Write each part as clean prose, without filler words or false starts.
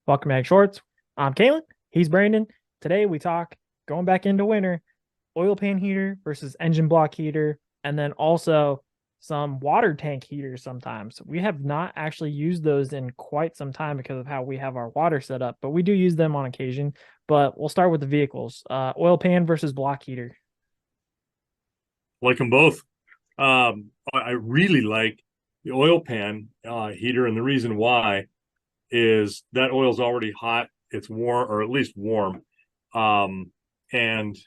Welcome back, Shorts. I'm Kalen. He's Brandon. Today we talk going back into winter, oil pan heater versus engine block heater, and then also some water tank heaters sometimes. We have not actually used those in quite some time because of how we have our water set up, but we do use them on occasion. But we'll start with the vehicles. Oil pan versus block heater. Like them both. I really like the oil pan heater, and the reason why is that oil's already hot. It's warm, or at least warm, and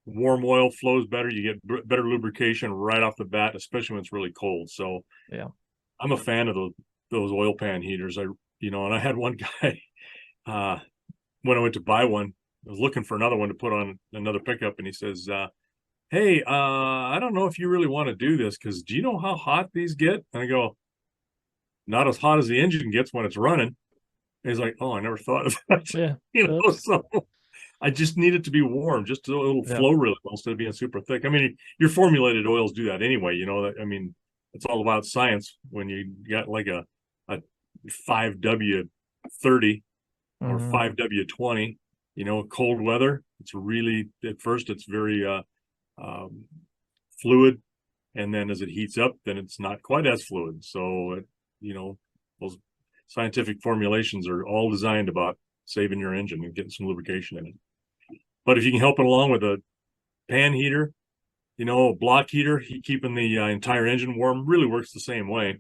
warm oil flows better. You get better lubrication right off the bat, especially when it's really cold. So Yeah. I'm a fan of those oil pan heaters. And I had one guy uh, when I went to buy one. I was looking for another one to put on another pickup, and he says, hey, I don't know if you really want to do this because do you know how hot these get? And I go, not as hot as the engine gets when it's running. And he's like, oh, I never thought of that. Yeah. So I just need it to be warm, just so it'll Yeah. flow really well instead of being super thick. I mean, your formulated oils do that anyway. I mean, it's all about science when you got like a 5W30 or Mm-hmm. 5W20, cold weather. It's really, at first, it's very um, fluid, and then as it heats up, then it's not quite as fluid. So, those scientific formulations are all designed about saving your engine and getting some lubrication in it. But if you can help it along with a pan heater, a block heater, keeping the entire engine warm really works the same way.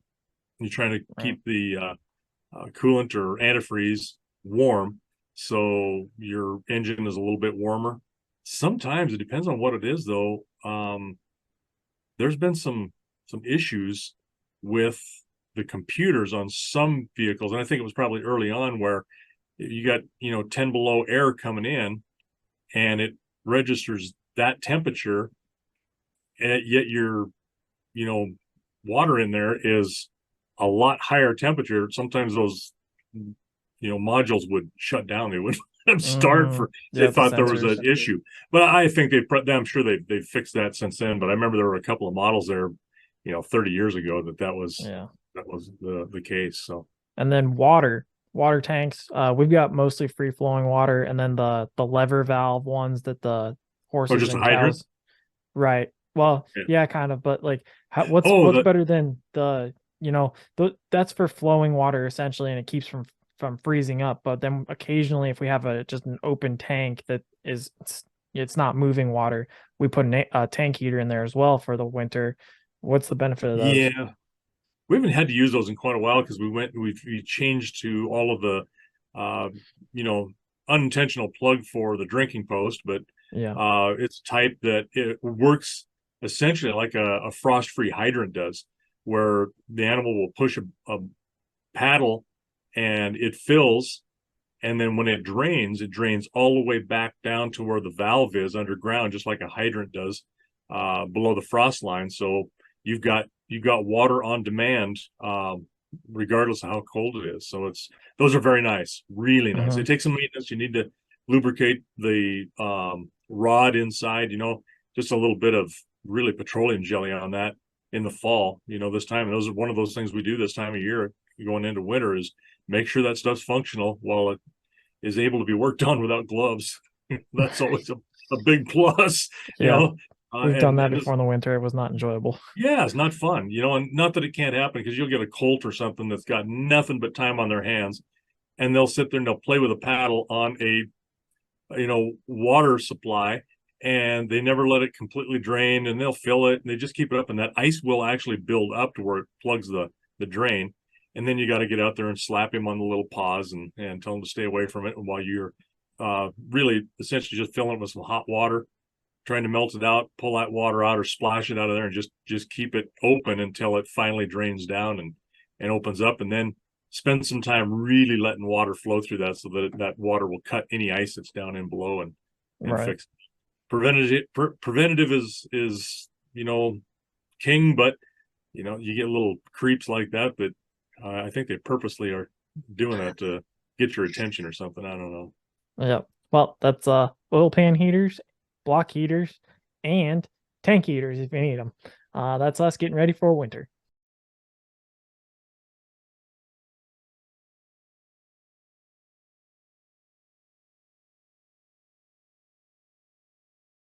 You're trying to Right. keep the coolant or antifreeze warm, so your engine is a little bit warmer. Sometimes it depends on what it is, though. There's been some issues with the computers on some vehicles, and I think it was probably early on where you got 10 below air coming in, and it registers that temperature, and yet your you know water in there is a lot higher temperature. Sometimes those modules would shut down. They wouldn't start for Yeah, they the thought there was sensors. an issue. But I think I'm sure they've fixed that since then. But I remember there were a couple of models there, 30 years ago that was Yeah. the case. So And then water tanks. We've got mostly free flowing water, and then the lever valve ones that the or horses just a and hydrant. cows. Right. Well, Yeah. yeah, kind of, but like, what's Oh, that better than that's for flowing water essentially, and it keeps from freezing up. But then occasionally, if we have just an open tank that it's not moving water, we put a tank heater in there as well for the winter. What's the benefit of those? yeah. We haven't had to use those in quite a while because we changed to all of the uh, you know unintentional plug for the drinking post, but Yeah. it's type that it works essentially like a frost-free hydrant does, where the animal will push a paddle and it fills, and then when it drains all the way back down to where the valve is underground, just like a hydrant does, below the frost line. So you've got water on demand, regardless of how cold it is. So those are very nice, really nice. They Hmm. take some maintenance. You need to lubricate the rod inside. Just a little bit of really petroleum jelly on that in the fall. This time, and those are one of those things we do this time of year going into winter, is make sure that stuff's functional while it is able to be worked on without gloves. That's always a big plus, you Yeah. know. We've done that And before in the winter. It was not enjoyable. yeah, it's not fun, and not that it can't happen, because you'll get a colt or something that's got nothing but time on their hands, and they'll sit there and they'll play with a paddle on a water supply, and they never let it completely drain, and they'll fill it and they just keep it up, and that ice will actually build up to where it plugs the drain. And then you got to get out there and slap him on the little paws and tell him to stay away from it while you're really essentially just filling it with some hot water, trying to melt it out, pull that water out or splash it out of there, and just keep it open until it finally drains down and opens up, and then spend some time really letting water flow through that, so that water will cut any ice that's down in below and Right. fix it. Preventative is king, but you get little creeps like that I think they purposely are doing that to get your attention or something. I don't know. Yeah. Well, that's oil pan heaters, block heaters, and tank heaters if you need them. That's us getting ready for winter.